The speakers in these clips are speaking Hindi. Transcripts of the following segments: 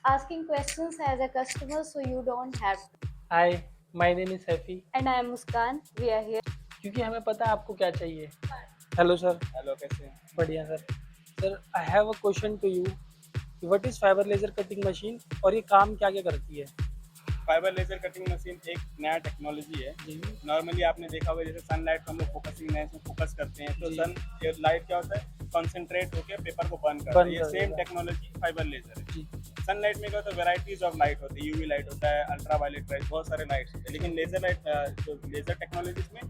asking questions as a customer so you don't have to. Hi, my name is Hafi. And I am Muskan. We are here. क्योंकि हमें पता है आपको क्या चाहिए। Hello sir. हेलो, कैसे हैं? बढ़िया sir. Sir I have a question to you कि what is fibre laser cutting machine और ये काम क्या-क्या करती है? फाइबर लेजर कटिंग मशीन एक नया टेक्नोलॉजी है। जी, नॉर्मली आपने देखा होगा जैसे सनलाइट को हम लोग फोकसिंग लेंस में फोकस करते हैं तो जी। सन लाइट क्या होता है, कंसंट्रेट होकर पेपर को बर्न करता बर्न है। ये कर सेम देगा। टेक्नोलॉजी फाइबर लेजर है। जी, सनलाइट में क्या होता है, वेराइटीज ऑफ लाइट होती है, यूवी लाइट होता है, अल्ट्रा वायलेट लाइट, बहुत सारे लाइट्स होते हैं। लेकिन लेजर लाइट जो लेजर टेक्नोलॉजीज में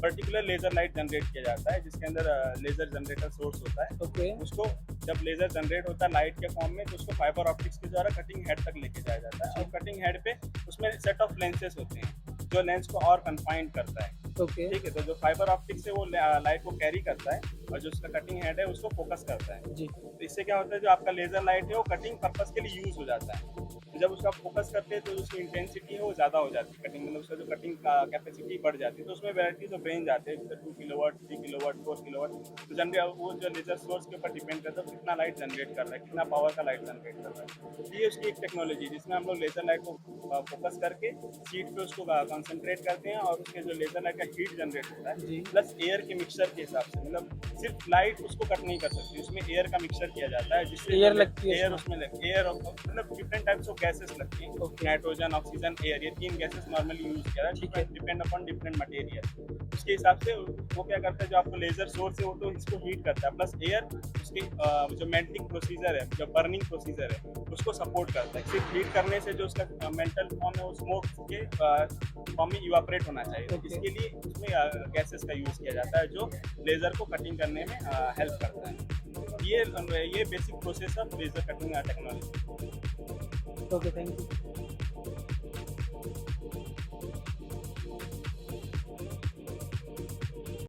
पर्टिकुलर लेजर लाइट जनरेट किया जाता है जिसके अंदर लेजर जनरेटर सोर्स होता है। ओके, उसको जब लेजर जनरेट होता है लाइट के फॉर्म में तो उसको फाइबर ऑप्टिक्स के द्वारा कटिंग हेड तक लेके जाया जाता है और कटिंग हेड पे उसमें सेट ऑफ लेंसेज होते हैं जो लेंस को और कन्फाइंड करता है। ओके। ठीक है, तो जो फाइबर ऑप्टिक्स है वो लाइट को कैरी करता है और जो उसका कटिंग हेड है उसको फोकस करता है। जी, तो इससे क्या होता है, जो आपका लेजर लाइट है वो कटिंग पर्पस के लिए यूज हो जाता है। तो जब उसका फोकस करते हैं तो उसकी इंटेंसिटी है वो ज़्यादा हो जाती है, कटिंग मतलब उसका जो कटिंग का कैपेसिटी बढ़ जाती है। तो उसमें वेराइटीज ऑफ रेंज आते हैं, जैसे 2 किलोवाट, 3 किलोवाट, 4 किलोवाट। तो जनरेट वो जो लेजर सोर्स के ऊपर डिपेंड करता है कितना लाइट जनरेट कर रहा है, कितना पावर का लाइट जनरेट कर रहा है। तो ये उसकी एक टेक्नोलॉजी है जिसमें हम लोग लेजर लाइट को फोकस करके शीट पे उसको कंसंट्रेट करते हैं और उसके जो लेजर लाइट का हीट जनरेट होता है जी। प्लस एयर के मिक्सचर के हिसाब से, मतलब सिर्फ लाइट उसको कट नहीं कर सकती, उसमें एयर का मिक्सचर किया जाता है जिससे एयर लगती है एयर उसमें? उसमें एयर मतलब डिफरेंट टाइप्स ऑफ गैसेस लगती हैं। ओके। नाइट्रोजन, ऑक्सीजन, एयर, ये 3 गैसेस नॉर्मली यूज किया जाता ठीक है, है। Depend upon different material. उसके हिसाब से वो क्या करता है, जो आपको लेजर सोर्स है वो तो इसको हीट करता है प्लस एयर उसकी जो मेल्टिंग प्रोसीजर है, जो बर्निंग प्रोसीजर है उसको सपोर्ट करता है। सिर्फ हीट करने से जो उसका मेंटल फॉर्म है वो स्मोक के फॉर्म में इवापोरेट होना चाहिए। तो ओके। इसके लिए उसमें गैसेस का यूज किया जाता है जो लेजर को कटिंग करने में हेल्प करता है। ये basic process of laser cutting technology. Okay, thank you.